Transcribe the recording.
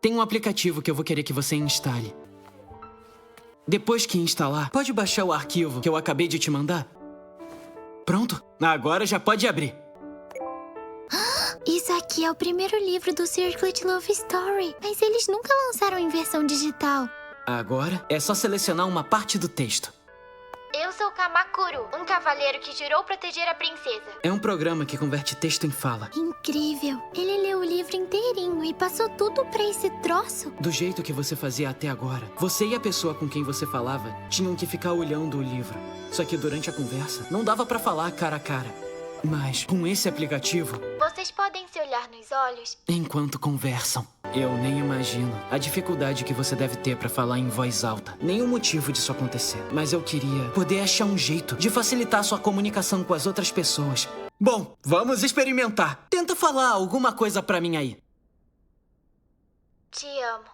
Tem um aplicativo que eu vou querer que você instale. Depois que instalar, pode baixar o arquivo que eu acabei de te mandar. Pronto? Agora já pode abrir. Isso aqui é o primeiro livro do Circlet Love Story, mas eles nunca lançaram em versão digital. Agora é só selecionar uma parte do texto. Eu sou Kamakuro, um cavaleiro que jurou proteger a princesa. É um programa que converte texto em fala. Incrível! Ele leu o livro inteirinho e passou tudo pra esse troço. Do jeito que você fazia até agora, você e a pessoa com quem você falava tinham que ficar olhando o livro. Só que durante a conversa, não dava pra falar cara a cara. Mas com esse aplicativo, Vocês podem se olhar nos olhos? enquanto conversam, eu nem imagino a dificuldade que você deve ter pra falar em voz alta. Nenhum motivo disso acontecer. Mas eu queria poder achar um jeito de facilitar sua comunicação com as outras pessoas. Bom, vamos experimentar. Tenta falar alguma coisa pra mim aí. Te amo.